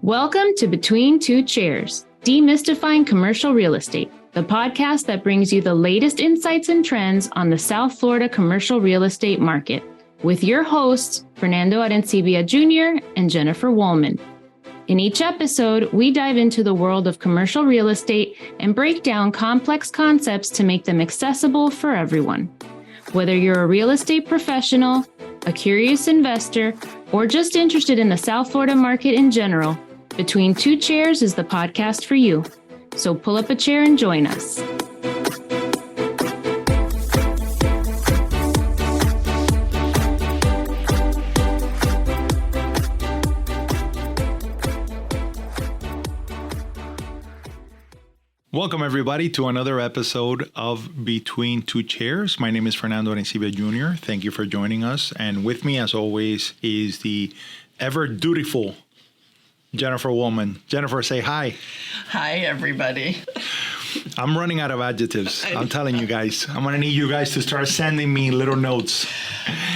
Welcome to Between Two Chairs, Demystifying Commercial Real Estate, the podcast that brings you the latest insights and trends on the South Florida commercial real estate market, with your hosts, Fernando Arencibia Jr. and Jennifer Woolman. In each episode, we dive into the world of commercial real estate and break down complex concepts to make them accessible for everyone. Whether you're a real estate professional, a curious investor, or just interested in the South Florida market in general, Between Two Chairs is the podcast for you. So pull up a chair and join us. Welcome, everybody, to another episode of Between Two Chairs. My name is Fernando Arencibia Jr. Thank you for joining us. And with me, as always, is the ever dutiful Jennifer Woolman. Jennifer, say hi. Hi, everybody. I'm running out of adjectives. I'm telling you guys. I'm going to need you guys to start sending me little notes.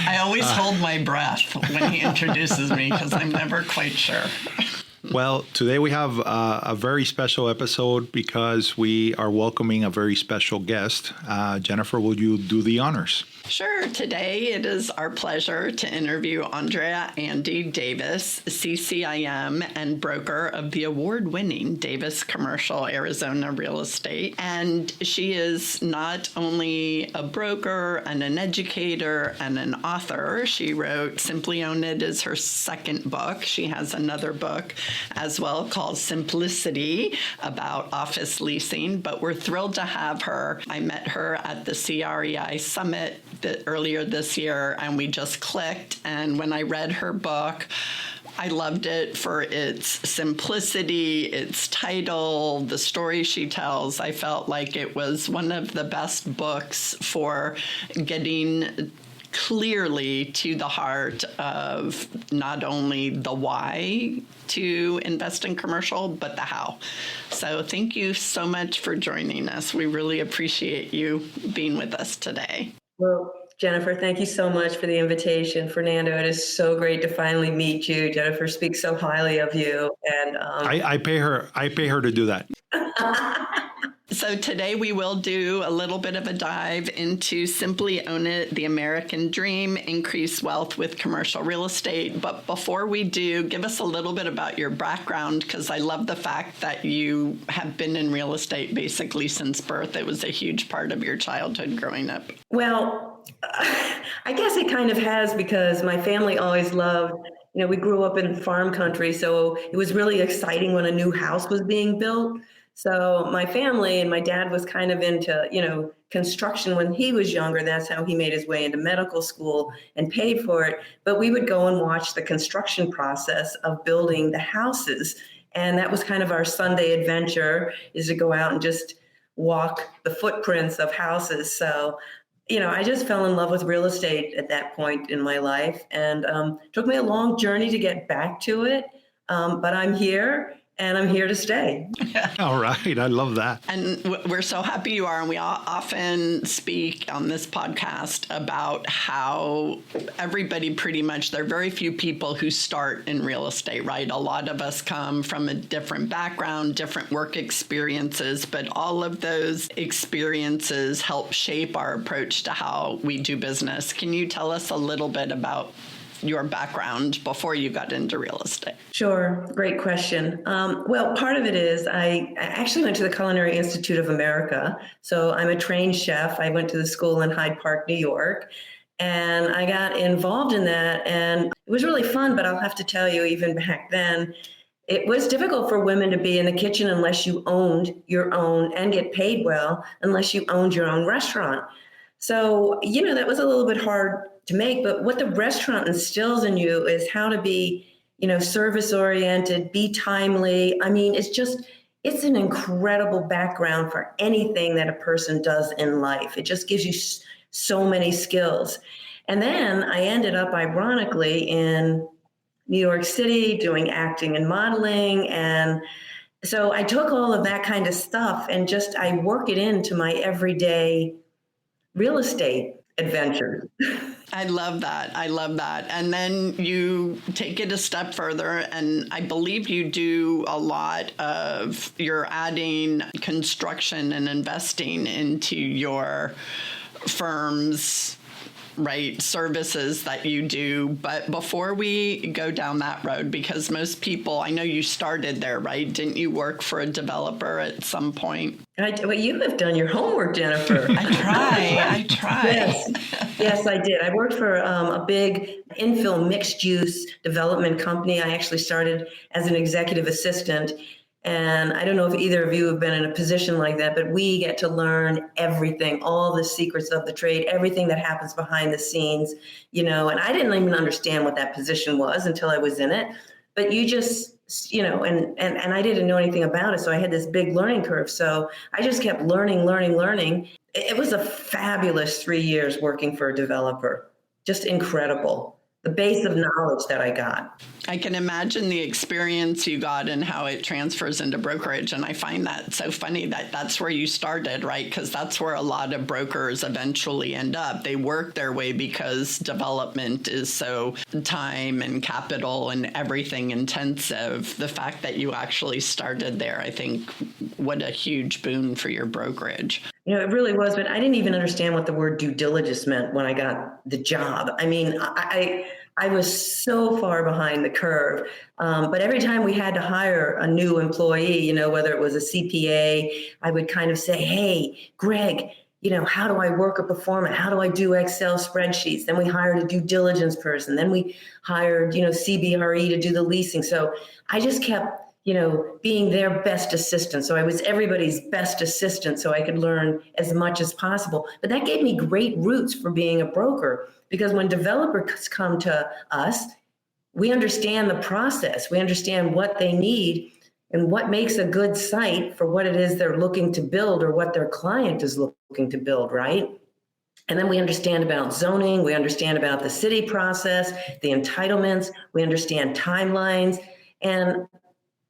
I always hold my breath when he introduces me because I'm never quite sure. Well, today we have a very special episode because we are welcoming a very special guest. Jennifer, will you do the honors? Sure. Today it is our pleasure to interview Andrea Andy Davis, CCIM and broker of the award-winning Davis Commercial Arizona Real Estate. And she is not only a broker and an educator and an author. She wrote Simply Own It is her second book. She has another book as well called Simplicity about office leasing. But we're thrilled to have her. I met her at the CREI Summit earlier this year, and we just clicked. And when I read her book, I loved it for its simplicity, its title, the story she tells. I felt like it was one of the best books for getting clearly to the heart of not only the why to invest in commercial, but the how. So thank you so much for joining us. We really appreciate you being with us today. Well, Jennifer, thank you so much for the invitation. Fernando, it is so great to finally meet you. Jennifer speaks so highly of you, and I pay her to do that. So today we will do a little bit of a dive into Simply Own It, the American Dream, increase wealth with commercial real estate. But before we do, give us a little bit about your background, because I love the fact that you have been in real estate basically since birth. It was a huge part of your childhood growing up. well, I guess it kind of has, because my family always loved, we grew up in farm country, so it was really exciting when a new house was being built. So my family and my dad was kind of into, construction when he was younger. That's how he made his way into medical school and paid for it. But we would go and watch the construction process of building the houses. And that was kind of our Sunday adventure, is to go out and just walk the footprints of houses. So, I just fell in love with real estate at that point in my life, and took me a long journey to get back to it. But I'm here. And I'm here to stay. All right. I love that. And we're so happy you are. And we often speak on this podcast about how everybody pretty much, there are very few people who start in real estate, right? A lot of us come from a different background, different work experiences, but all of those experiences help shape our approach to how we do business. Can you tell us a little bit about your background before you got into real estate? Sure. Great question. Well, part of it is I actually went to the Culinary Institute of America. So I'm a trained chef. I went to the school in Hyde Park, New York, and I got involved in that. And it was really fun, but I'll have to tell you, even back then, it was difficult for women to be in the kitchen unless you owned your own, and get paid well unless you owned your own restaurant. So, that was a little bit hard to make, but what the restaurant instills in you is how to be, service oriented, be timely. I mean, it's an incredible background for anything that a person does in life. It just gives you so many skills. And then I ended up, ironically, in New York City doing acting and modeling. And so I took all of that kind of stuff and I work it into my everyday real estate adventures. I love that. I love that. And then you take it a step further, and I believe you do a lot of, you're adding construction and investing into your firm's right services that you do. But before we go down that road, because most people, I know you started there, right? Didn't you work for a developer at some point? Well, you have done your homework, Jennifer. I try. Yes, I did. I worked for a big infill mixed use development company. I actually started as an executive assistant. And I don't know if either of you have been in a position like that, but we get to learn everything, all the secrets of the trade, everything that happens behind the scenes, and I didn't even understand what that position was until I was in it. But you just, and I didn't know anything about it. So I had this big learning curve. So I just kept learning. It was a fabulous 3 years working for a developer. Just incredible. The base of knowledge that I got. I can imagine the experience you got and how it transfers into brokerage. And I find that so funny that that's where you started, right? Because that's where a lot of brokers eventually end up. They work their way because development is so time and capital and everything intensive. The fact that you actually started there, I think, what a huge boon for your brokerage. It really was, but I didn't even understand what the word due diligence meant when I got the job. I mean, I was so far behind the curve. But every time we had to hire a new employee, whether it was a CPA, I would kind of say, hey, Greg, how do I work a performance? How do I do Excel spreadsheets? Then we hired a due diligence person. Then we hired, CBRE to do the leasing. So I just kept being their best assistant. So I was everybody's best assistant so I could learn as much as possible. But that gave me great roots for being a broker, because when developers come to us, we understand the process. We understand what they need and what makes a good site for what it is they're looking to build or what their client is looking to build, right? And then we understand about zoning. We understand about the city process, the entitlements. We understand timelines. And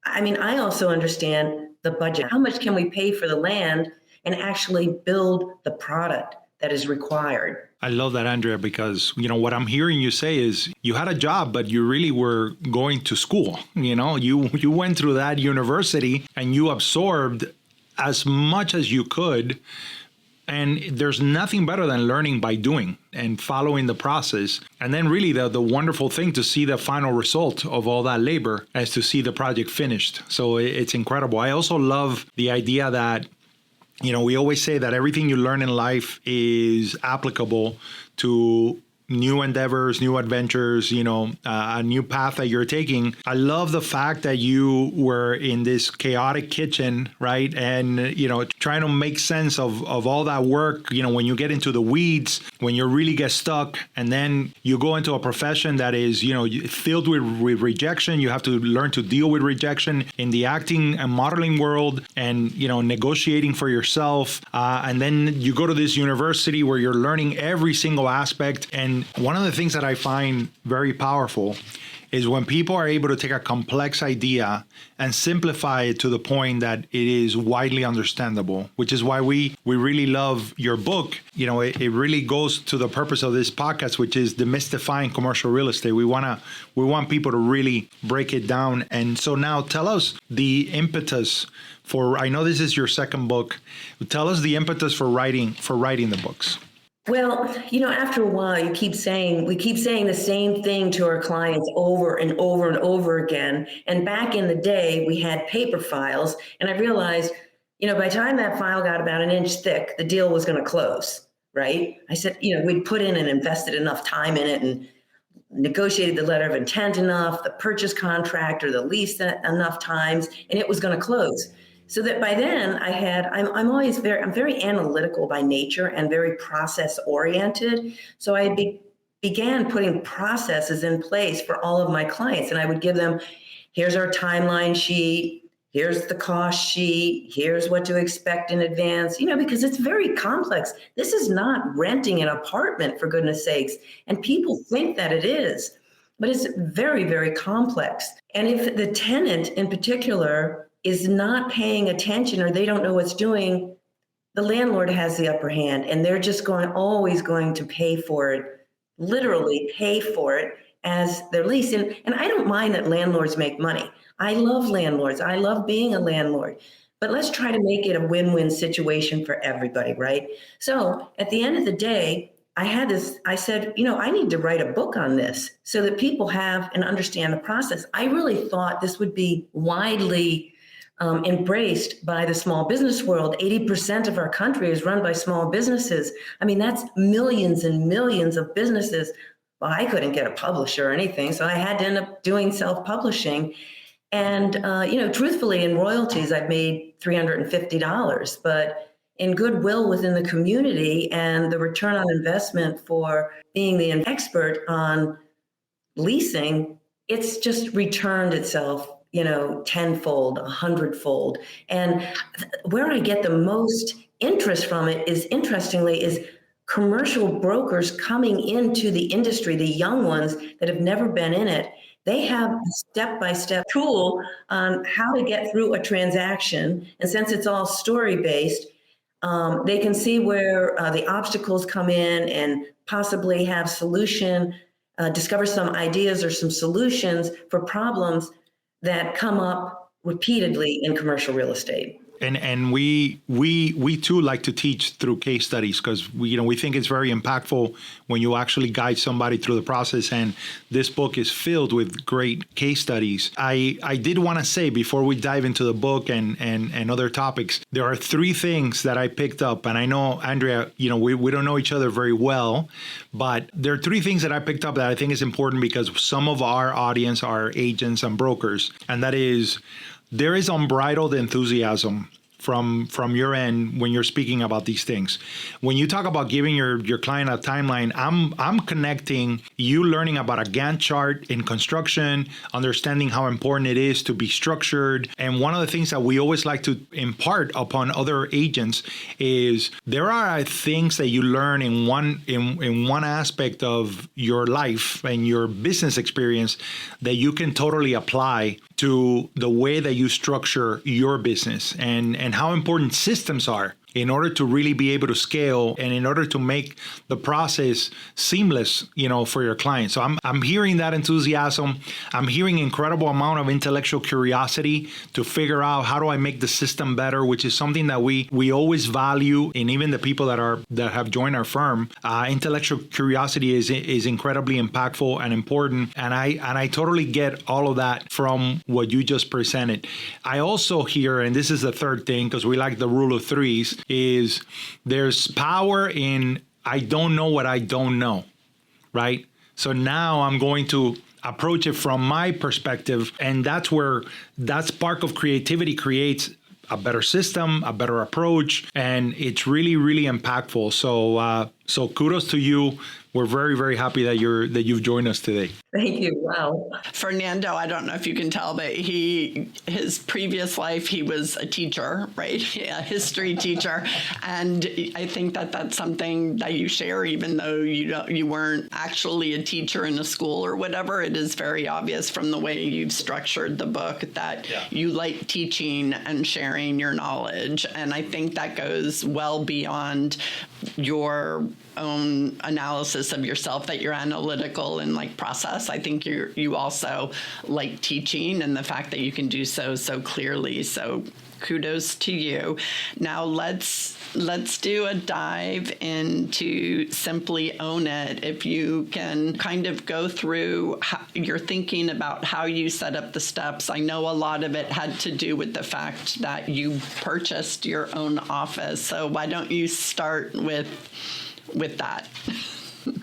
I mean, I also understand the budget. How much can we pay for the land and actually build the product that is required? I love that, Andrea, because, what I'm hearing you say is you had a job, but you really were going to school. You went through that university and you absorbed as much as you could. And there's nothing better than learning by doing and following the process. And then really the wonderful thing to see the final result of all that labor is to see the project finished. So it's incredible. I also love the idea that, we always say that everything you learn in life is applicable to new endeavors, new adventures, a new path that you're taking. I love the fact that you were in this chaotic kitchen, right? And, trying to make sense of all that work, when you get into the weeds, when you really get stuck, and then you go into a profession that is, filled with rejection. You have to learn to deal with rejection in the acting and modeling world and, negotiating for yourself. And then you go to this university where you're learning every single aspect. And one of the things that I find very powerful is when people are able to take a complex idea and simplify it to the point that it is widely understandable, which is why we really love your book. It really goes to the purpose of this podcast, which is demystifying commercial real estate. We want people to really break it down. And so now tell us the impetus for, I know this is your second book. Tell us the impetus for writing the books. Well, after a while, we keep saying the same thing to our clients over and over and over again. And back in the day, we had paper files. And I realized, by the time that file got about an inch thick, the deal was going to close, right? I said, we'd put in and invested enough time in it and negotiated the letter of intent enough, the purchase contract or the lease enough times, and it was going to close. So that by then I'm very analytical by nature and very process oriented. So I began putting processes in place for all of my clients. And I would give them, here's our timeline sheet, here's the cost sheet, here's what to expect in advance, because it's very complex. This is not renting an apartment, for goodness sakes. And people think that it is, but it's very, very complex. And if the tenant in particular is not paying attention or they don't know what's doing, the landlord has the upper hand and they're just always going to pay for it literally pay for it as their lease. And I don't mind that landlords make money. I love landlords. I love being a landlord. But let's try to make it a win-win situation for everybody, right? So at the end of the day, I said, I need to write a book on this so that people have and understand the process. I really thought this would be widely embraced by the small business world. 80% of our country is run by small businesses. I mean, that's millions and millions of businesses. Well, I couldn't get a publisher or anything, so I had to end up doing self-publishing. And, truthfully, in royalties, I've made $350, but in goodwill within the community and the return on investment for being the expert on leasing, it's just returned itself, tenfold, 100-fold. And where I get the most interest from it is, interestingly, is commercial brokers coming into the industry, the young ones that have never been in it. They have a step-by-step tool on how to get through a transaction. And since it's all story-based, they can see where the obstacles come in and possibly have discover some ideas or some solutions for problems that come up repeatedly in commercial real estate. And we too like to teach through case studies because we think it's very impactful when you actually guide somebody through the process. And this book is filled with great case studies. I did want to say before we dive into the book and other topics, there are three things that I picked up. And I know, Andrea, we don't know each other very well, but there are three things that I picked up that I think is important because some of our audience are agents and brokers. And that is, there is unbridled enthusiasm from your end when you're speaking about these things. When you talk about giving your client a timeline, I'm connecting you learning about a Gantt chart in construction, understanding how important it is to be structured. And one of the things that we always like to impart upon other agents is there are things that you learn in one aspect of your life and your business experience that you can totally apply to the way that you structure your business and how important systems are in order to really be able to scale and in order to make the process seamless, for your clients. So I'm hearing that enthusiasm. I'm hearing incredible amount of intellectual curiosity to figure out how do I make the system better, which is something that we always value. And even the people that have joined our firm, intellectual curiosity is incredibly impactful and important. And I totally get all of that from what you just presented. I also hear, and this is the third thing, because we like the rule of threes, is there's power in I don't know what I don't know, right? So now I'm going to approach it from my perspective, and that's where that spark of creativity creates a better system, a better approach, and it's really, really impactful. So kudos to you. We're very, very happy that you've joined us today. Thank you. Wow. Fernando, I don't know if you can tell, but his previous life, he was a teacher, right? A history teacher. And I think that that's something that you share, even though you weren't actually a teacher in a school or whatever. It is very obvious from the way you've structured the book that you like teaching and sharing your knowledge. And I think that goes well beyond your own analysis of yourself, that you're analytical and like process. I think you also like teaching, and the fact that you can do so clearly. So kudos to you. Now let's do a dive into Simply Own It. If you can kind of go through your thinking about how you set up the steps. I know a lot of it had to do with the fact that you purchased your own office. So why don't you start with that?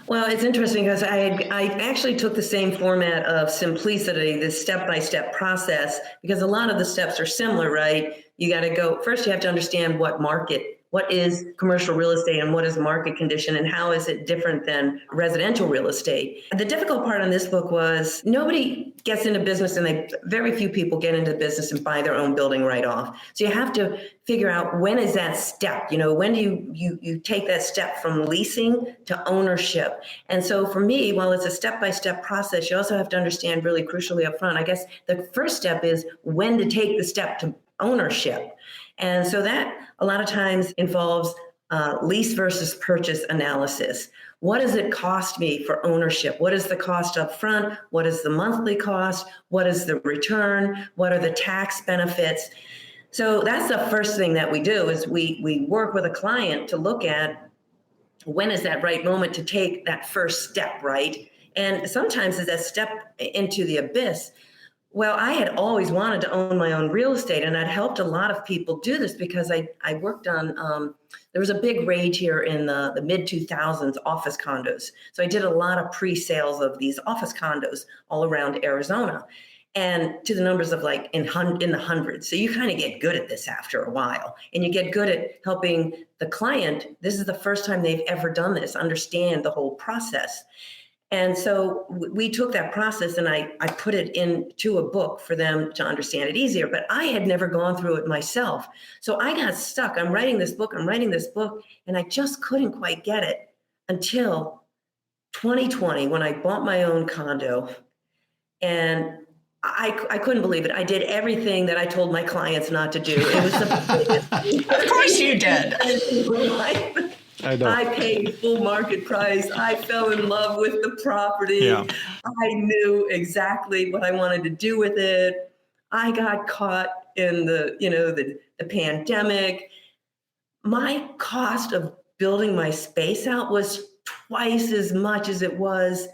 Well, it's interesting because I actually took the same format of simplicity, this step-by-step process, because a lot of the steps are similar, right? You got to go, first you have to understand what is commercial real estate and what is market condition and how is it different than residential real estate. The difficult part on this book was nobody gets into business, and very few people get into business and buy their own building right off. So you have to figure out, when is that step? When do you take that step from leasing to ownership? And so for me, while it's a step-by-step process, you also have to understand really crucially up front, I guess the first step is when to take the step to ownership. And so that a lot of times involves lease versus purchase analysis. What does it cost me for ownership? What is the cost up front? What is the monthly cost? What is the return? What are the tax benefits? So that's the first thing that we do is we work with a client to look at when is that right moment to take that first step, right? And sometimes it's that step into the abyss. Well, I had always wanted to own my own real estate, and I'd helped a lot of people do this because I worked on, there was a big rage here in the mid-2000s, office condos. So I did a lot of pre-sales of these office condos all around Arizona, and to the numbers of like in the hundreds. So you kind of get good at this after a while, and you get good at helping the client. This is the first time they've ever done this, understand the whole process. And so we took that process and I put it into a book for them to understand it easier, but I had never gone through it myself. So I got stuck. I'm writing this book, and I just couldn't quite get it until 2020 when I bought my own condo. And I couldn't believe it. I did everything that I told my clients not to do. It was the biggest. Of course you did. I paid full market price. I fell in love with the property. Yeah. I knew exactly what I wanted to do with it. I got caught in the pandemic. My cost of building my space out was twice as much as it was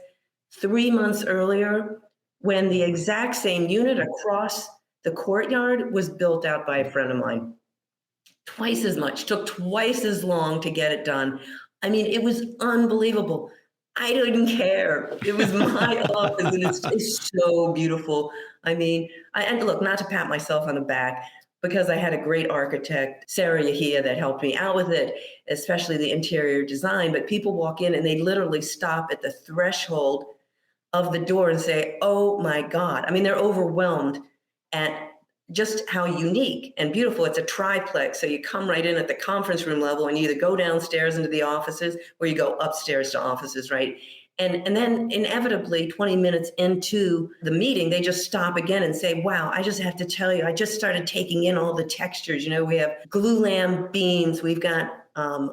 3 months earlier when the exact same unit across the courtyard was built out by a friend of mine. Twice as much, took twice as long to get it done. I mean, it was unbelievable. I didn't care. It was my office, and it's so beautiful. I mean, and look, not to pat myself on the back, because I had a great architect, Sarah Yahia, that helped me out with it, especially the interior design. But people walk in and they literally stop at the threshold of the door and say, oh my God. I mean, they're overwhelmed at just how unique and beautiful. It's a triplex. So you come right in at the conference room level and you either go downstairs into the offices or you go upstairs to offices, right? And then inevitably 20 minutes into the meeting, they just stop again and say, wow, I just have to tell you, I just started taking in all the textures. You know, we have glulam beams, we've got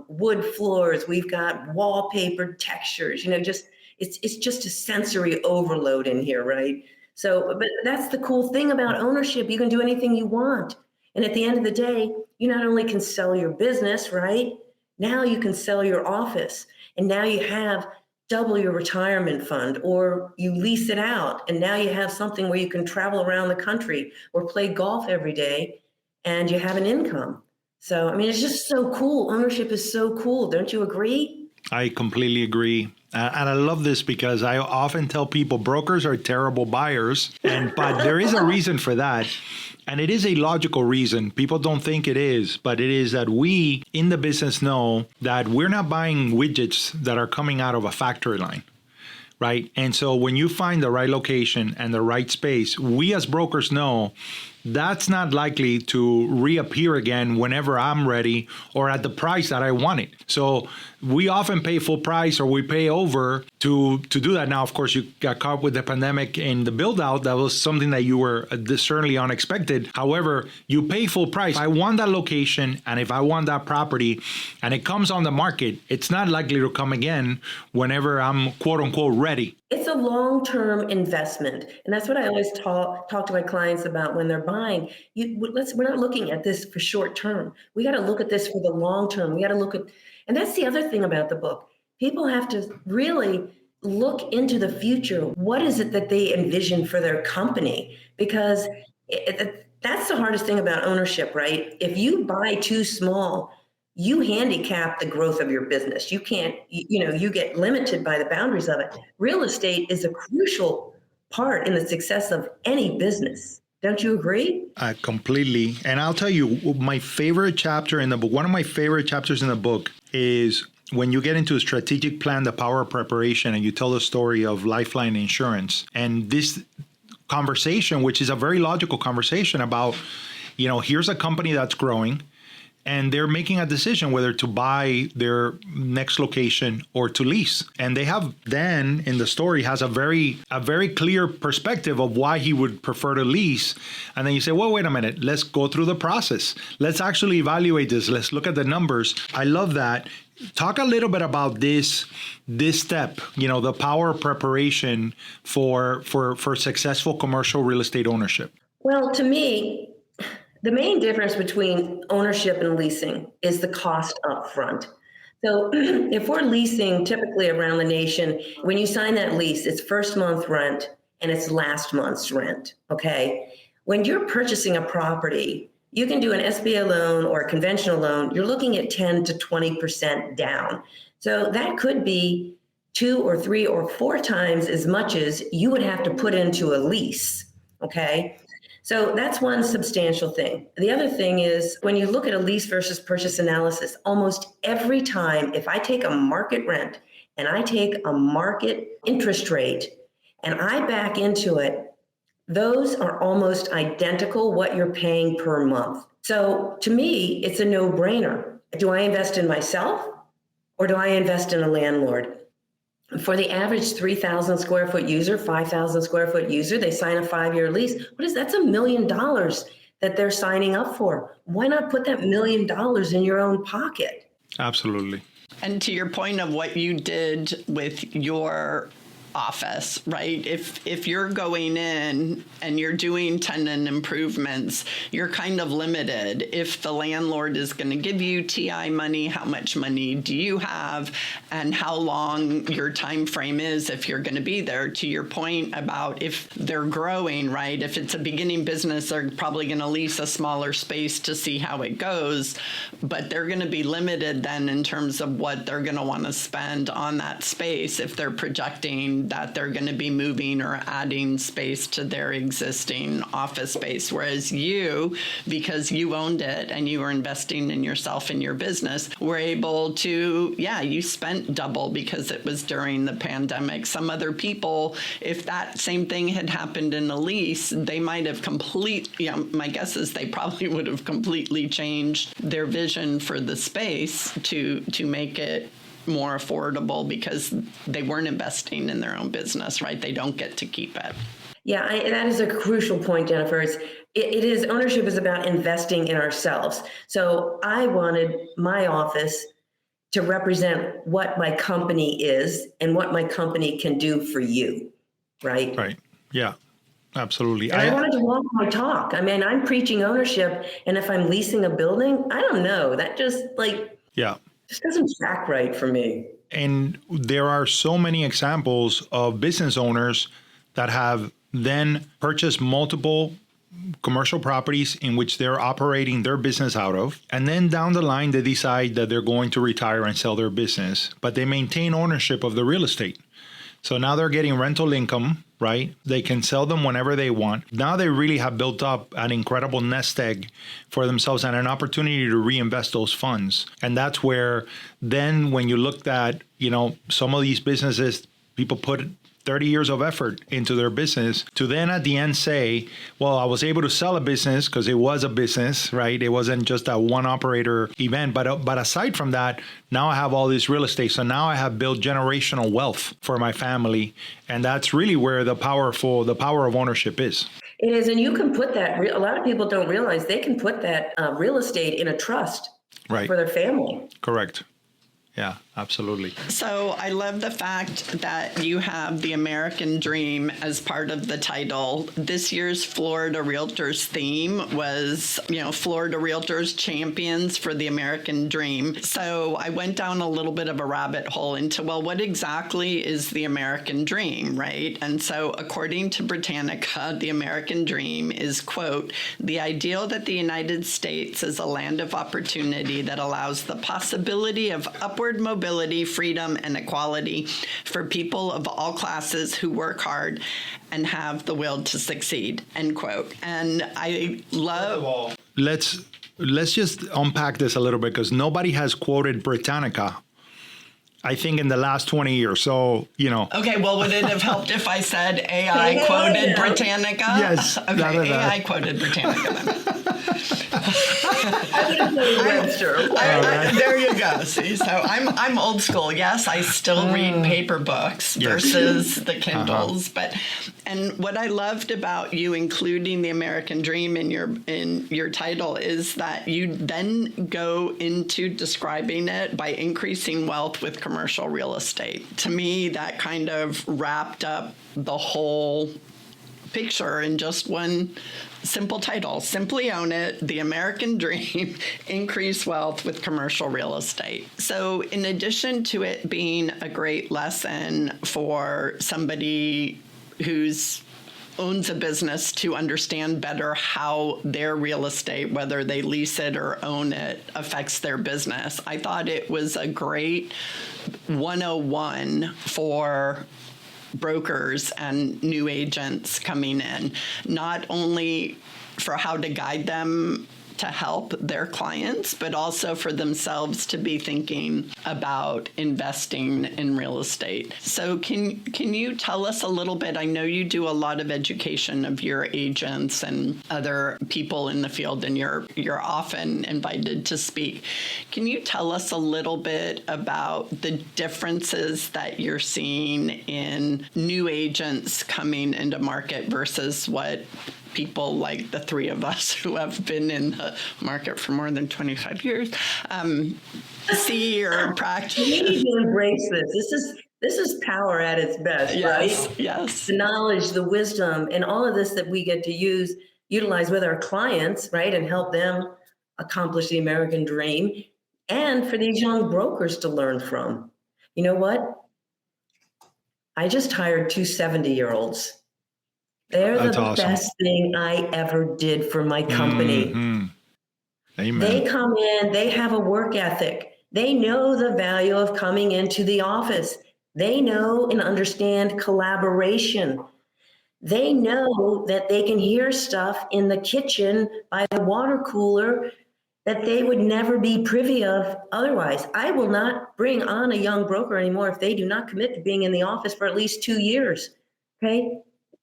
wood floors, we've got wallpaper textures, you know, just it's just a sensory overload in here, right? So, but that's the cool thing about ownership. You can do anything you want. And at the end of the day, you not only can sell your business, right? Now you can sell your office. And now you have double your retirement fund, or you lease it out. And now you have something where you can travel around the country or play golf every day and you have an income. So, I mean, it's just so cool. Ownership is so cool. Don't you agree? I completely agree. And I love this because I often tell people brokers are terrible buyers, but there is a reason for that. And it is a logical reason. People don't think it is, but it is that we in the business know that we're not buying widgets that are coming out of a factory line, right? And so when you find the right location and the right space, we as brokers know that's not likely to reappear again whenever I'm ready or at the price that I want it. So we often pay full price or we pay over to do that. Now, of course, you got caught with the pandemic and the build out. That was something that you were certainly unexpected. However, you pay full price. If I want that location and if I want that property and it comes on the market, it's not likely to come again whenever I'm quote unquote ready. It's a long-term investment. And that's what I always talk to my clients about when they're buying. We're not looking at this for short term. We got to look at this for the long term. We got to look at, and that's the other thing about the book. People have to really look into the future. What is it that they envision for their company? Because that's the hardest thing about ownership, right? If you buy too small, you handicap the growth of your business. You can't, you get limited by the boundaries of it. Real estate is a crucial part in the success of any business. Don't you agree? Completely. And I'll tell you, my favorite chapter in the book, one of my favorite chapters in the book is when you get into a strategic plan, the power of preparation, and you tell the story of Lifeline Insurance. And this conversation, which is a very logical conversation about, here's a company that's growing. and they're making a decision whether to buy their next location or to lease. And they have then in the story has a very clear perspective of why he would prefer to lease. And then you say, well, wait a minute, let's go through the process. Let's actually evaluate this. Let's look at the numbers. I love that. Talk a little bit about this step, the power of preparation for successful commercial real estate ownership. Well, to me, the main difference between ownership and leasing is the cost up front. So if we're leasing typically around the nation, when you sign that lease, it's first month rent and it's last month's rent, okay? When you're purchasing a property, you can do an SBA loan or a conventional loan. You're looking at 10 to 20% down. So that could be 2 or 3 or 4 times as much as you would have to put into a lease, okay? So that's one substantial thing. The other thing is when you look at a lease versus purchase analysis, almost every time, if I take a market rent and I take a market interest rate and I back into it, those are almost identical what you're paying per month. So to me, it's a no-brainer. Do I invest in myself or do I invest in a landlord? For the average 3,000 square foot user, 5,000 square foot user, they sign a 5-year lease. That's $1 million that they're signing up for. Why not put that $1 million in your own pocket? Absolutely. And to your point of what you did with your office, right? If you're going in and you're doing tenant improvements, you're kind of limited. If the landlord is going to give you TI money, how much money do you have, and how long your time frame is if you're going to be there. To your point about if they're growing, right? If it's a beginning business, they're probably going to lease a smaller space to see how it goes, but they're going to be limited then in terms of what they're going to want to spend on that space if they're projecting that they're going to be moving or adding space to their existing office space. Whereas you, because you owned it and you were investing in yourself and your business, were able to, you spent double because it was during the pandemic. Some other people, if that same thing had happened in a lease, they might have my guess is they probably would have completely changed their vision for the space to make it more affordable because they weren't investing in their own business, right? They don't get to keep it. Yeah, that is a crucial point, Jennifer. It is ownership is about investing in ourselves. So I wanted my office to represent what my company is and what my company can do for you, right? Right. Yeah, absolutely. And I wanted to walk my talk. I mean, I'm preaching ownership, and if I'm leasing a building, I don't know. That just just doesn't track right for me. And there are so many examples of business owners that have then purchased multiple commercial properties in which they're operating their business out of. And then down the line, they decide that they're going to retire and sell their business, but they maintain ownership of the real estate. So now they're getting rental income, right? They can sell them whenever they want. Now they really have built up an incredible nest egg for themselves and an opportunity to reinvest those funds. And that's where then when you looked at, some of these businesses, people put 30 years of effort into their business to then at the end say, well, I was able to sell a business because it was a business, right? It wasn't just a one operator event. But aside from that, now I have all this real estate. So now I have built generational wealth for my family. And that's really where the power of ownership is. It is. And you can put that, a lot of people don't realize they can put that real estate in a trust for their family. Correct. Yeah, absolutely. So I love the fact that you have the American Dream as part of the title. This year's Florida Realtors theme was, Florida Realtors Champions for the American Dream. So I went down a little bit of a rabbit hole into, what exactly is the American Dream, right? And so according to Britannica, the American Dream is, quote, the ideal that the United States is a land of opportunity that allows the possibility of upward mobility, freedom, and equality for people of all classes who work hard and have the will to succeed, end quote. And I love... Let's just unpack this a little bit because nobody has quoted Britannica I think, in the last 20 years. So, Okay, well, would it have helped if I said AI quoted Britannica? Yes. Okay, AI quoted Britannica then. I would have played Webster. There you go. See, so I'm old school. Yes, I still read paper books versus the Kindles. And what I loved about you including the American Dream in your title is that you then go into describing it by increasing wealth with commercial real estate. To me, that kind of wrapped up the whole picture in just one simple title: Simply Own It, The American Dream, Increase Wealth with Commercial Real Estate. So in addition to it being a great lesson for somebody who's owns a business to understand better how their real estate, whether they lease it or own it, affects their business, I thought it was a great 101 for brokers and new agents coming in, not only for how to guide them to help their clients, but also for themselves to be thinking about investing in real estate. So can you tell us a little bit? I know you do a lot of education of your agents and other people in the field, and you're often invited to speak. Can you tell us a little bit about the differences that you're seeing in new agents coming into market versus what people like the three of us who have been in the market for more than 25 years see or practice? We need to embrace this. This is power at its best, right? Yes. The knowledge, the wisdom, and all of this that we get to utilize with our clients, right, and help them accomplish the American dream, and for these young brokers to learn from. You know what? I just hired two 70-year-olds. They're That's the awesome. best thing I ever did for my company. Mm-hmm. Amen. They come in, they have a work ethic. They know the value of coming into the office. They know and understand collaboration. They know that they can hear stuff in the kitchen by the water cooler that they would never be privy of otherwise. I will not bring on a young broker anymore if they do not commit to being in the office for at least 2 years. Okay?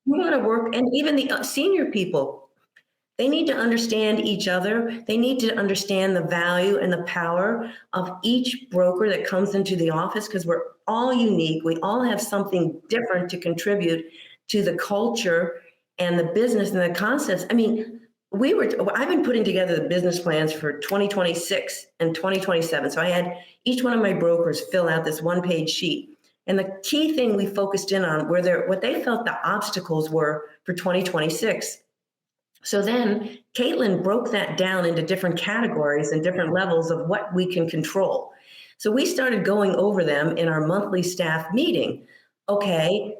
We got to work, and even the senior people, they need to understand each other. They need to understand the value and the power of each broker that comes into the office, because we're all unique. We all have something different to contribute to the culture and the business and the concepts. I mean, I've been putting together the business plans for 2026 and 2027. So I had each one of my brokers fill out this one-page sheet. And the key thing we focused in on were what they felt the obstacles were for 2026. So then Caitlin broke that down into different categories and different levels of what we can control. So we started going over them in our monthly staff meeting. Okay,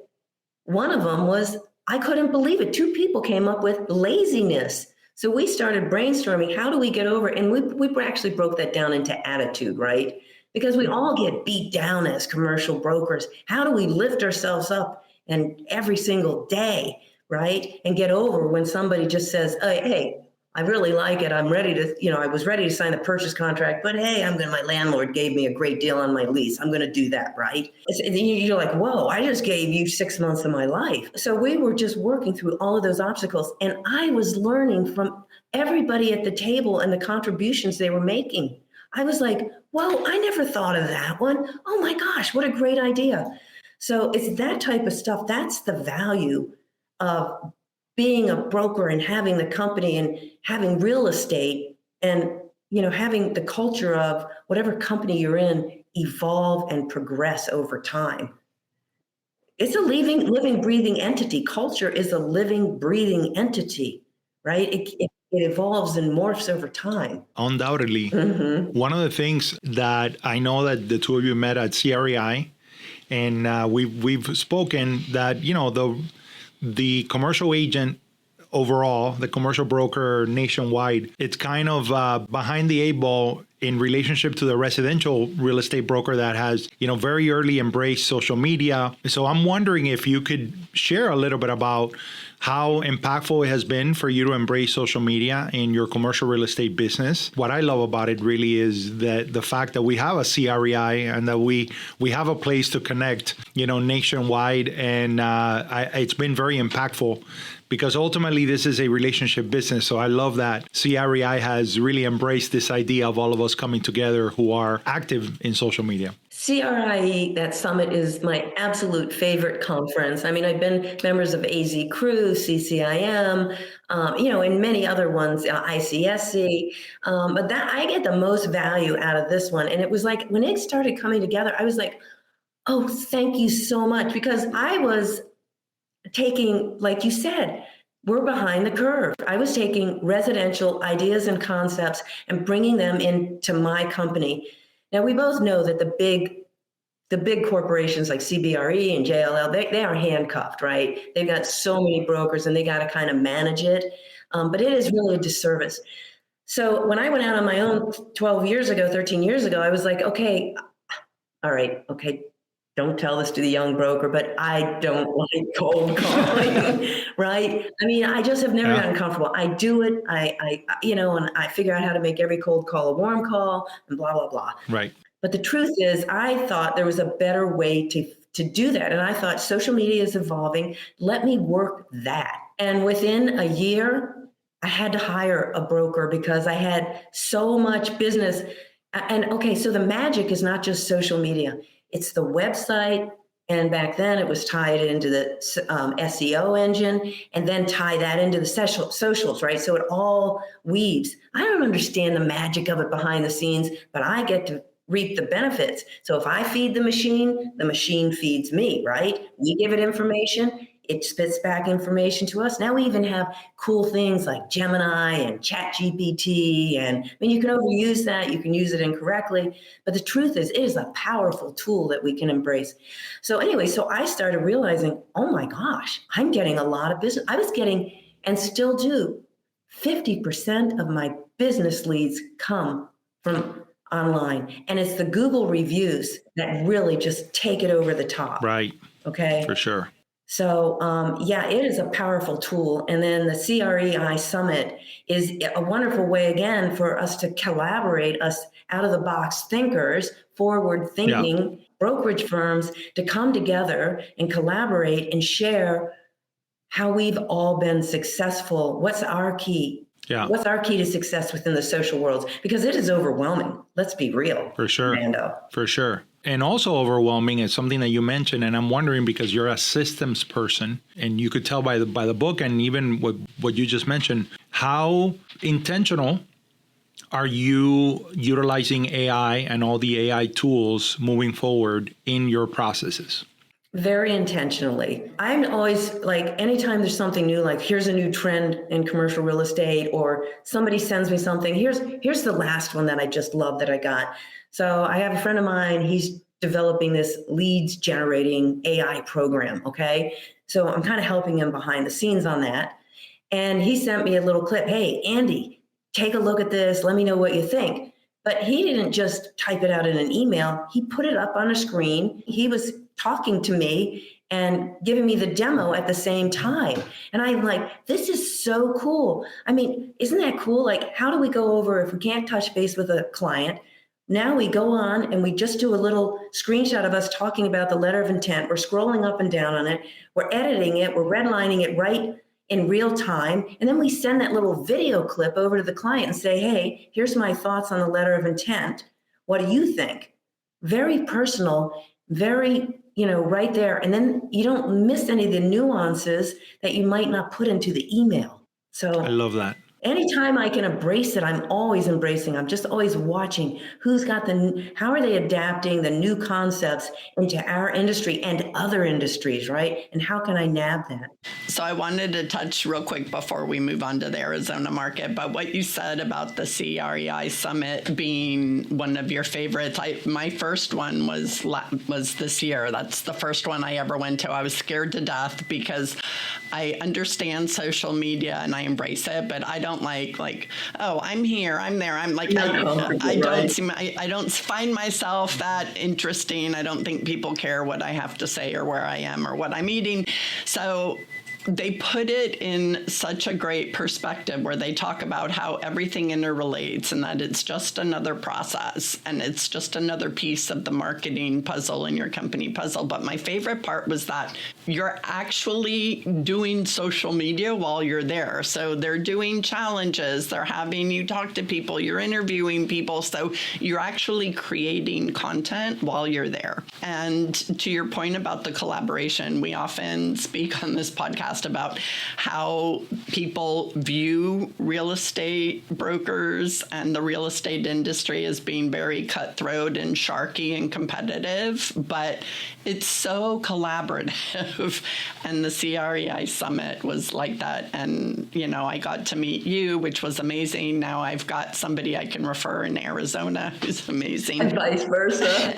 one of them was, I couldn't believe it. 2 people came up with laziness. So we started brainstorming, how do we get over? And we actually broke that down into attitude, right? Because we all get beat down as commercial brokers. How do we lift ourselves up and every single day, right? And get over when somebody just says, hey, I really like it. I'm ready to, I was ready to sign the purchase contract, but hey, my landlord gave me a great deal on my lease. I'm going to do that, right? You're like, whoa, I just gave you 6 months of my life. So we were just working through all of those obstacles. And I was learning from everybody at the table and the contributions they were making. I was like, whoa, I never thought of that one. Oh my gosh, what a great idea. So it's that type of stuff. That's the value of being a broker and having the company and having real estate and, having the culture of whatever company you're in evolve and progress over time. It's a living, breathing entity. Culture is a living, breathing entity, right? It evolves and morphs over time. Undoubtedly. Mm-hmm. One of the things that I know that the two of you met at CREI, and we've spoken that, the commercial agent overall, the commercial broker nationwide, it's kind of behind the 8 ball in relationship to the residential real estate broker that has, very early embraced social media. So I'm wondering if you could share a little bit about how impactful it has been for you to embrace social media in your commercial real estate business. What I love about it really is that the fact that we have a CREI and that we have a place to connect, nationwide. And it's been very impactful because ultimately this is a relationship business. So I love that CREI has really embraced this idea of all of us coming together who are active in social media. CRIE, that summit, is my absolute favorite conference. I mean, I've been members of AZ Crew, CCIM, and many other ones, ICSC, but that I get the most value out of this one. And it was like, when it started coming together, I was like, oh, thank you so much, because I was taking, like you said, we're behind the curve. I was taking residential ideas and concepts and bringing them into my company. Now, we both know that the big corporations like CBRE and JLL, they are handcuffed, right? They've got so many brokers and they got to kind of manage it. But it is really a disservice. So when I went out on my own 13 years ago, I was like, okay, all right, okay, don't tell this to the young broker, but I don't like cold calling, right? I mean, I just have never gotten comfortable. I do it, and I figure out how to make every cold call a warm call and blah, blah, blah. Right. But the truth is, I thought there was a better way to do that. And I thought social media is evolving. Let me work that. And within a year, I had to hire a broker because I had so much business. And okay, so the magic is not just social media. It's the website, and back then it was tied into the SEO engine, and then tie that into the socials, right? So it all weaves. I don't understand the magic of it behind the scenes, but I get to reap the benefits. So if I feed the machine feeds me, right? We give it information, it spits back information to us. Now we even have cool things like Gemini and ChatGPT. And I mean, you can overuse that, you can use it incorrectly. But the truth is, it is a powerful tool that we can embrace. So anyway, so I started realizing, oh my gosh, I'm getting a lot of business. I was getting, and still do, 50% of my business leads come from online. And it's the Google reviews that really just take it over the top. Right. Okay. For sure. So, it is a powerful tool. And then the CREI Summit is a wonderful way, again, for us to collaborate, us out-of-the-box thinkers, forward-thinking brokerage firms to come together and collaborate and share how we've all been successful. What's our key? Yeah. What's our key to success within the social world? Because it is overwhelming. Let's be real. For sure. Fernando. For sure. And also overwhelming is something that you mentioned, and I'm wondering, because you're a systems person, and you could tell by the book and even what you just mentioned, how intentional are you utilizing AI and all the AI tools moving forward in your processes? Very intentionally. I'm always like, anytime there's something new, like here's a new trend in commercial real estate, or somebody sends me something, here's the last one that I just love that I got. So I have a friend of mine, he's developing this leads generating AI program, okay? So I'm kind of helping him behind the scenes on that. And he sent me a little clip. Hey, Andy, take a look at this. Let me know what you think. But he didn't just type it out in an email. He put it up on a screen. He was talking to me and giving me the demo at the same time. And I'm like, this is so cool. I mean, isn't that cool? Like, how do we go over, if we can't touch base with a client, now we go on and we just do a little screenshot of us talking about the letter of intent. We're scrolling up and down on it. We're editing it. We're redlining it right in real time. And then we send that little video clip over to the client and say, hey, here's my thoughts on the letter of intent. What do you think? Very personal, very, right there. And then you don't miss any of the nuances that you might not put into the email. So I love that. Anytime I can embrace it, I'm always embracing. I'm just always watching how are they adapting the new concepts into our industry and other industries, right? And how can I nab that? So I wanted to touch real quick before we move on to the Arizona market, but what you said about the CREI Summit being one of your favorites, my first one was this year. That's the first one I ever went to. I was scared to death because I understand social media and I embrace it, but I don't like, oh, I'm here, I'm there. I'm like, I don't find myself that interesting. I don't think people care what I have to say or where I am or what I'm eating. So they put it in such a great perspective where they talk about how everything interrelates and that it's just another process and it's just another piece of the marketing puzzle in your company puzzle. But my favorite part was that you're actually doing social media while you're there. So they're doing challenges, they're having you talk to people, you're interviewing people. So you're actually creating content while you're there. And to your point about the collaboration, we often speak on this podcast about how people view real estate brokers and the real estate industry as being very cutthroat and sharky and competitive, but it's so collaborative. And the CREI Summit was like that. And, you know, I got to meet you, which was amazing. Now I've got somebody I can refer in Arizona who's amazing. And vice versa.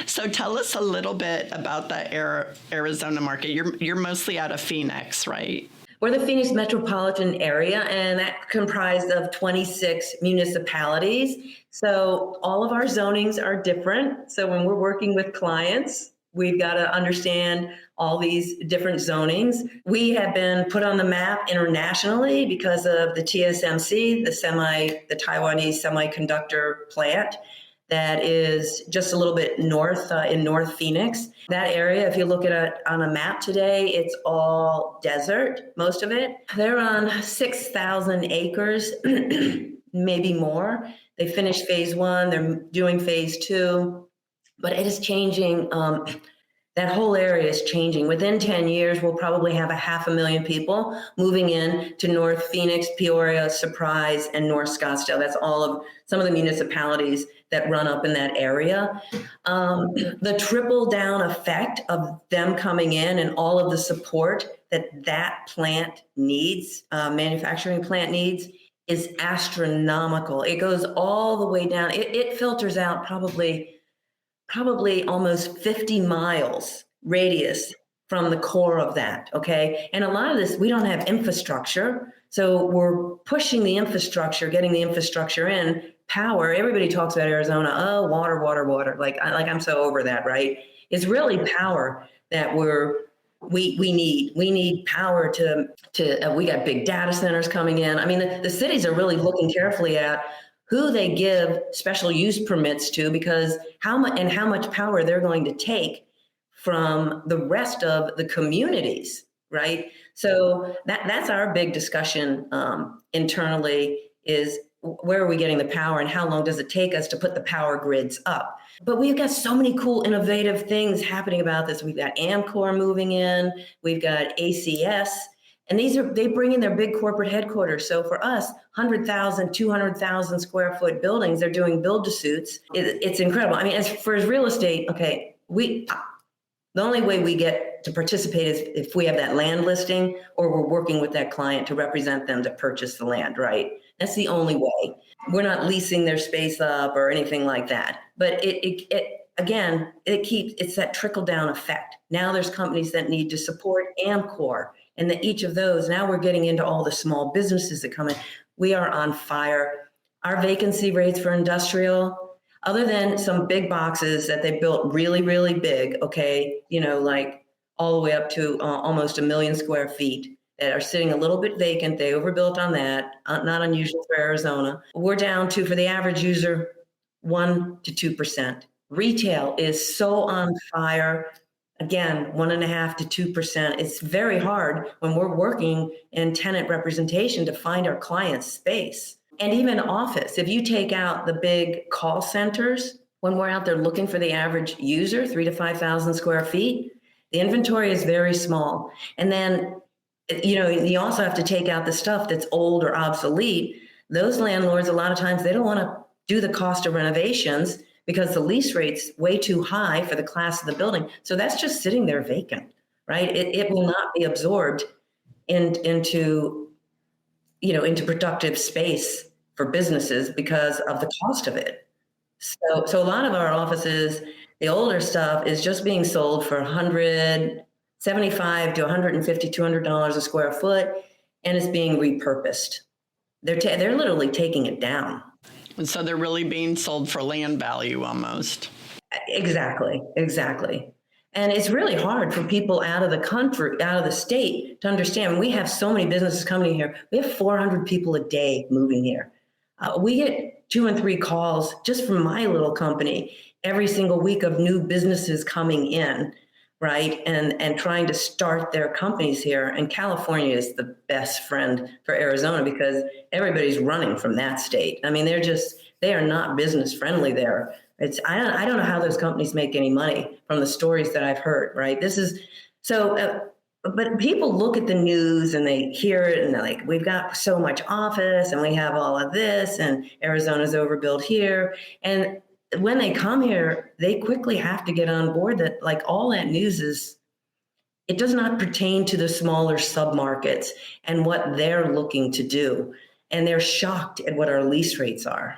So tell us a little bit about the Arizona market. You're mostly out of Phoenix, right? We're the Phoenix metropolitan area, and that comprised of 26 municipalities. So all of our zonings are different. So when we're working with clients, we've got to understand all these different zonings. We have been put on the map internationally because of the TSMC, the Taiwanese semiconductor plant that is just a little bit north in North Phoenix. That area, if you look at it on a map today, it's all desert, most of it. They're on 6,000 acres, maybe more. They finished phase one, they're doing phase two, but it is changing. That whole area is changing. Within 10 years, we'll probably have 500,000 people moving in to North Phoenix, Peoria, Surprise, and North Scottsdale. That's all of some of the municipalities that run up in that area. The trickle down effect of them coming in and all of the support that plant needs, manufacturing plant needs, is astronomical. It goes all the way down. It filters out probably almost 50 miles radius from the core of that, okay? And a lot of this, we don't have infrastructure. So we're pushing the infrastructure, getting the infrastructure in, power. Everybody talks about Arizona, oh, water. Like I'm so over that, right? It's really power that we need. We need power to we got big data centers coming in. I mean, the cities are really looking carefully at who they give special use permits to, because how much power they're going to take from the rest of the communities, right? So that's our big discussion internally is where are we getting the power and how long does it take us to put the power grids up? But we've got so many cool, innovative things happening about this. We've got Amcor moving in, we've got ACS, and they bring in their big corporate headquarters. So for us, 100,000, 200,000 square foot buildings, they're doing build-to-suits. It's incredible. I mean, as real estate, okay, the only way we get to participate is if we have that land listing or we're working with that client to represent them to purchase the land, right? That's the only way. We're not leasing their space up or anything like that. But it's that trickle down effect. Now there's companies that need to support Amcor, and that each of those, now we're getting into all the small businesses that come in. We are on fire. Our vacancy rates for industrial, other than some big boxes that they built really, really big, okay, like all the way up to almost 1 million square feet that are sitting a little bit vacant. They overbuilt on that, not unusual for Arizona. We're down to, for the average user, 1% to 2%. Retail is so on fire. Again, 1.5% to 2%. It's very hard when we're working in tenant representation to find our clients space. And even office, if you take out the big call centers, when we're out there looking for the average user, 3,000 to 5,000 square feet, the inventory is very small. And then, you also have to take out the stuff that's old or obsolete. Those landlords, a lot of times, they don't want to do the cost of renovations because the lease rate's way too high for the class of the building. So that's just sitting there vacant, right? It will not be absorbed into productive space for businesses because of the cost of it. So a lot of our offices, the older stuff is just being sold for $175 to $150, $200 a square foot, and it's being repurposed. They're literally taking it down. And so they're really being sold for land value almost. Exactly. And it's really hard for people out of the country, out of the state to understand. We have so many businesses coming here. We have 400 people a day moving here. We get 2 and 3 calls just from my little company every single week of new businesses coming in, right? And trying to start their companies here. And California is the best friend for Arizona because everybody's running from that state. I mean, they are not business friendly there. I don't know how those companies make any money from the stories that I've heard, right? But people look at the news and they hear it and they're like, we've got so much office and we have all of this and Arizona's overbuilt here. And when they come here, they quickly have to get on board that like all that news it does not pertain to the smaller submarkets and what they're looking to do. And they're shocked at what our lease rates are.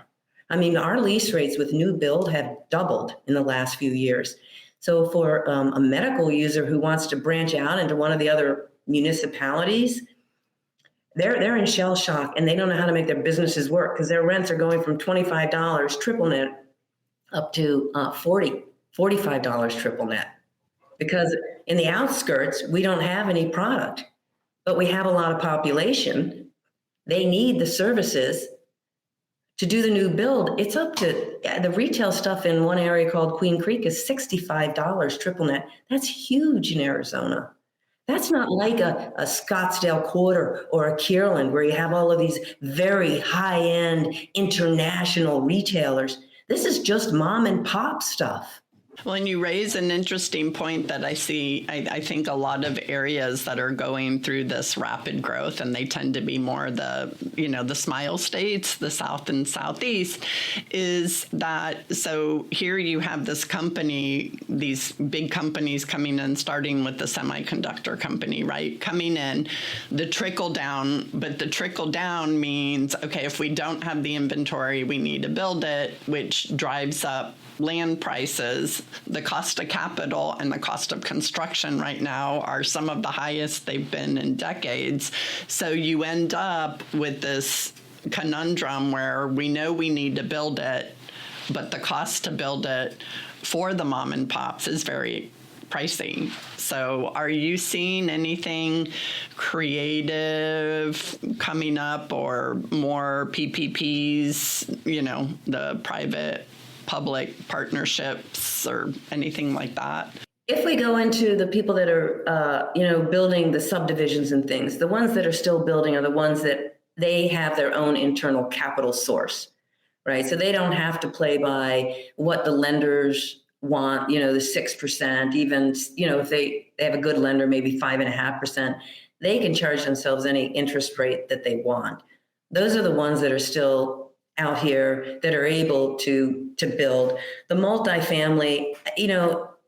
I mean, our lease rates with new build have doubled in the last few years. So for a medical user who wants to branch out into one of the other municipalities, they're in shell shock and they don't know how to make their businesses work because their rents are going from $25 triple net up to $45 triple net. Because in the outskirts, we don't have any product, but we have a lot of population. They need the services to do the new build. It's up to the retail stuff in one area called Queen Creek is $65 triple net. That's huge in Arizona. That's not like a Scottsdale Quarter or a Kierland where you have all of these very high-end international retailers. This is just mom and pop stuff. Well, and you raise an interesting point that I see, I think a lot of areas that are going through this rapid growth, and they tend to be more the smile states, the South and Southeast, is that, so here you have this company, these big companies coming in, starting with the semiconductor company, right? Coming in, the trickle down, but the trickle down means, okay, if we don't have the inventory, we need to build it, which drives up land prices. The cost of capital and the cost of construction right now are some of the highest they've been in decades. So you end up with this conundrum where we know we need to build it, but the cost to build it for the mom and pops is very pricey. So are you seeing anything creative coming up or more PPPs, the private public partnerships or anything like that? If we go into the people that are, building the subdivisions and things, the ones that are still building are the ones that they have their own internal capital source, right? So they don't have to play by what the lenders want, the 6%, even, if they have a good lender, maybe 5.5%, they can charge themselves any interest rate that they want. Those are the ones that are still out here that are able to build. The multifamily,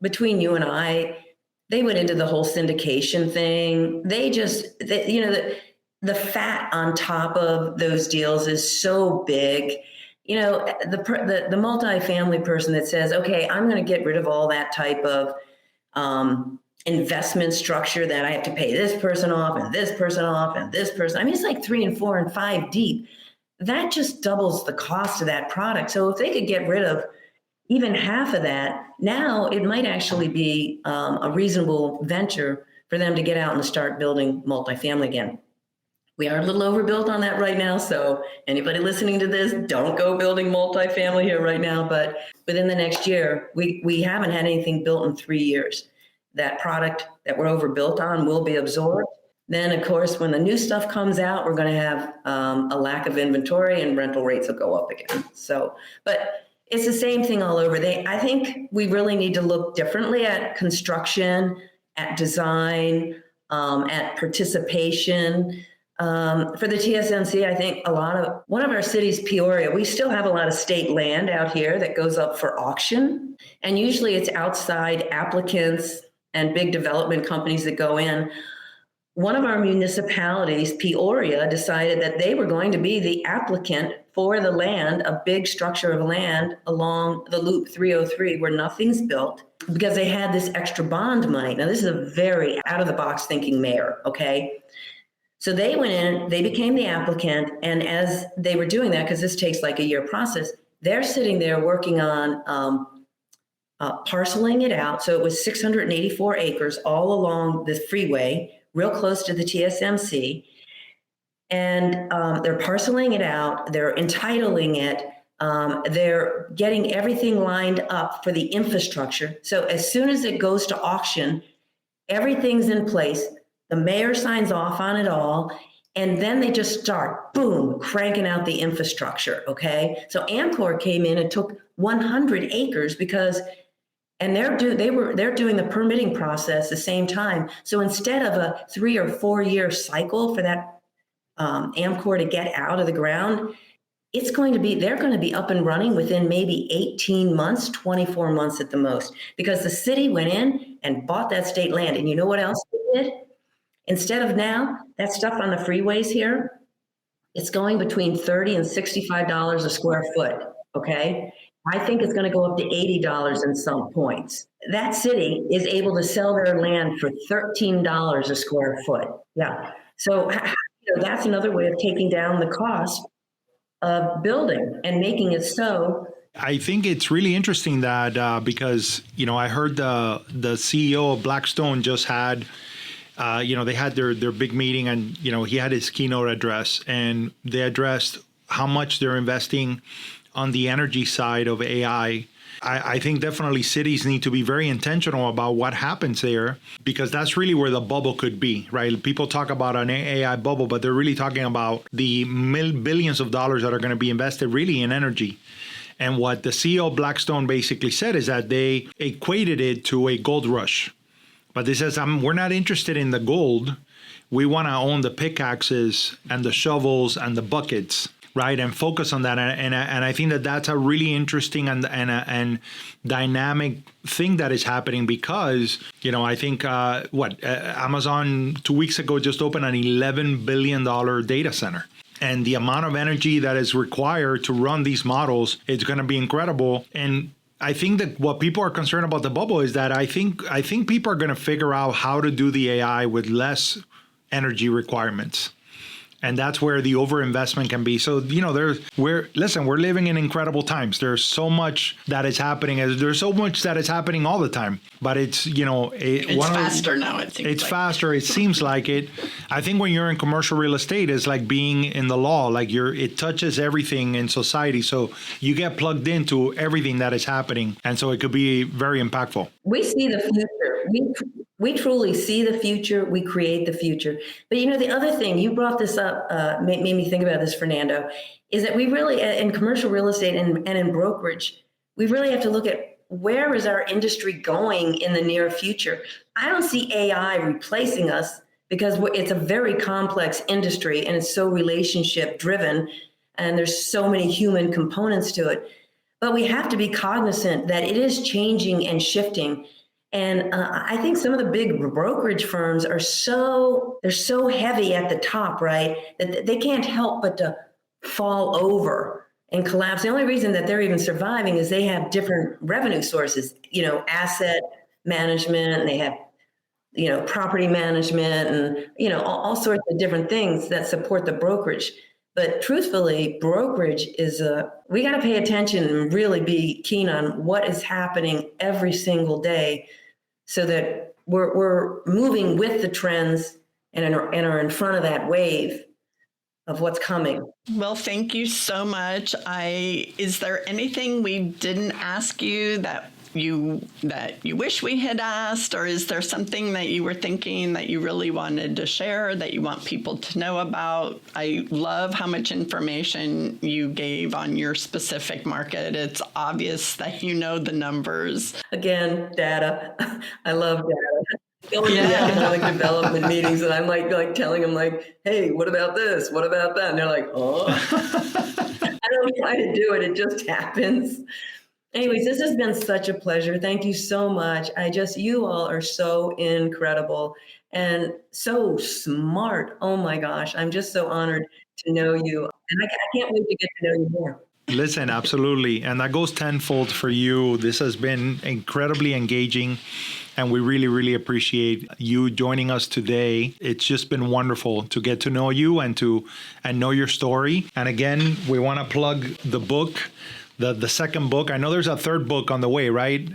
between you and I, they went into the whole syndication thing. The fat on top of those deals is so big. The multifamily person that says, okay, I'm going to get rid of all that type of investment structure that I have to pay this person off and this person off and this person. I mean, it's like 3 and 4 and 5 deep. That just doubles the cost of that product. So if they could get rid of even half of that, now it might actually be a reasonable venture for them to get out and start building multifamily again. We are a little overbuilt on that right now. So anybody listening to this, don't go building multifamily here right now. But within the next year, we haven't had anything built in 3 years. That product that we're overbuilt on will be absorbed. Then, of course, when the new stuff comes out, we're going to have a lack of inventory and rental rates will go up again. So, but it's the same thing all over. I think we really need to look differently at construction, at design, at participation. For the TSMC, I think one of our cities, Peoria, we still have a lot of state land out here that goes up for auction. And usually it's outside applicants and big development companies that go in. One of our municipalities, Peoria, decided that they were going to be the applicant for the land, a big structure of land along the Loop 303 where nothing's built, because they had this extra bond money. Now, this is a very out-of-the-box thinking mayor, okay? So they went in, they became the applicant, and as they were doing that, because this takes like a year process, they're sitting there working on parceling it out. So it was 684 acres all along the freeway, real close to the TSMC. And they're parceling it out, they're entitling it, they're getting everything lined up for the infrastructure. So as soon as it goes to auction, everything's in place. The mayor signs off on it all. And then they just start, boom, cranking out the infrastructure, okay? So Amcor came in and took 100 acres because, and they're doing the permitting process the same time. So instead of a 3 or 4 year cycle for that Amcor to get out of the ground, they're going to be up and running within maybe 18 months, 24 months at the most, because the city went in and bought that state land. And you know what else they did? Instead of now, that stuff on the freeways here, it's going between $30 and $65 a square foot, okay? I think it's going to go up to $80 in some points. That city is able to sell their land for $13 a square foot. Yeah. So that's another way of taking down the cost of building and making it so. I think it's really interesting that because, I heard the CEO of Blackstone just had they had their big meeting, and, he had his keynote address, and they addressed how much they're investing on the energy side of AI. I think definitely cities need to be very intentional about what happens there, because that's really where the bubble could be, right? People talk about an AI bubble, but they're really talking about the billions of dollars that are going to be invested really in energy. And what the CEO of Blackstone basically said is that they equated it to a gold rush. But they says, we're not interested in the gold. We want to own the pickaxes and the shovels and the buckets, right? And focus on that. And I think that that's a really interesting and dynamic thing that is happening, because, I think, Amazon 2 weeks ago just opened an $11 billion data center. And the amount of energy that is required to run these models is going to be incredible. And I think that what people are concerned about the bubble is that I think people are going to figure out how to do the AI with less energy requirements. And that's where the overinvestment can be. So, we're living in incredible times. There's so much that is happening. There's so much that is happening all the time. But it's, it's faster now. It's faster. It seems like it. I think when you're in commercial real estate, it's like being in the law. Like it touches everything in society. So you get plugged into everything that is happening. And so it could be very impactful. We see the future. We truly see the future. We create the future. But the other thing, you brought this up, made me think about this, Fernando, is that we really, in commercial real estate and in brokerage, we really have to look at where is our industry going in the near future. I don't see AI replacing us, because it's a very complex industry and it's so relationship driven, and there's so many human components to it. But we have to be cognizant that it is changing and shifting. And I think some of the big brokerage firms they're so heavy at the top, right, that they can't help but to fall over and collapse. The only reason that they're even surviving is they have different revenue sources, asset management, and they have, property management, and, all sorts of different things that support the brokerage. But truthfully, brokerage is we got to pay attention and really be keen on what is happening every single day, so that we're moving with the trends and are in front of that wave of what's coming. Well, thank you so much. Is there anything we didn't ask you that you wish we had asked, or is there something that you were thinking that you really wanted to share that you want people to know about? I love how much information you gave on your specific market. It's obvious that you know the numbers. Again, data. I love data. Going to economic development meetings, and I'm like telling them, like, hey, what about this? What about that? And they're like, oh. I don't try to do it. It just happens. Anyways, this has been such a pleasure. Thank you so much. You all are so incredible and so smart. Oh my gosh, I'm just so honored to know you. And I can't wait to get to know you more. Listen, absolutely. And that goes tenfold for you. This has been incredibly engaging, and we really, really appreciate you joining us today. It's just been wonderful to get to know you and know your story. And again, we want to plug the book, the second book. I know there's a third book on the way, right,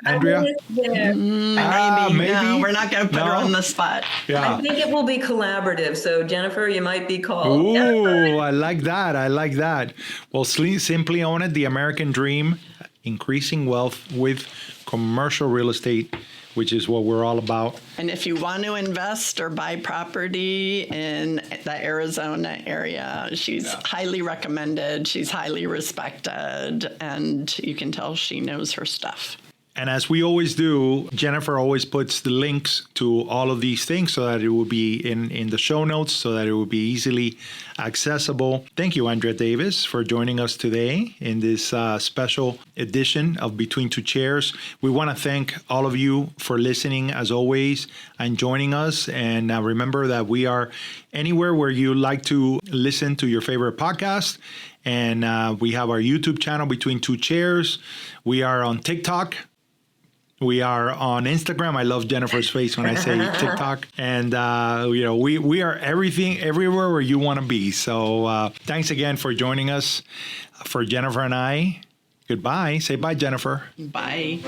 Andrea? Yeah. Maybe. No, we're not going to put her on the spot. Yeah. I think it will be collaborative. So Jennifer, you might be called. Ooh, Jennifer. I like that. I like that. Well, simply own it. The American Dream, increasing wealth with commercial real estate, which is what we're all about. And if you want to invest or buy property in the Arizona area, she's highly recommended. She's highly respected, and you can tell she knows her stuff. And as we always do, Jennifer always puts the links to all of these things so that it will be in the show notes, so that it will be easily accessible. Thank you, Andrea Davis, for joining us today in this special edition of Between Two Chairs. We want to thank all of you for listening, as always, and joining us. And remember that we are anywhere where you like to listen to your favorite podcast. And we have our YouTube channel, Between Two Chairs. We are on TikTok. We are on Instagram. I love Jennifer's face when I say TikTok. And, we are everywhere where you want to be. So thanks again for joining us. For Jennifer and I, goodbye. Say bye, Jennifer. Bye.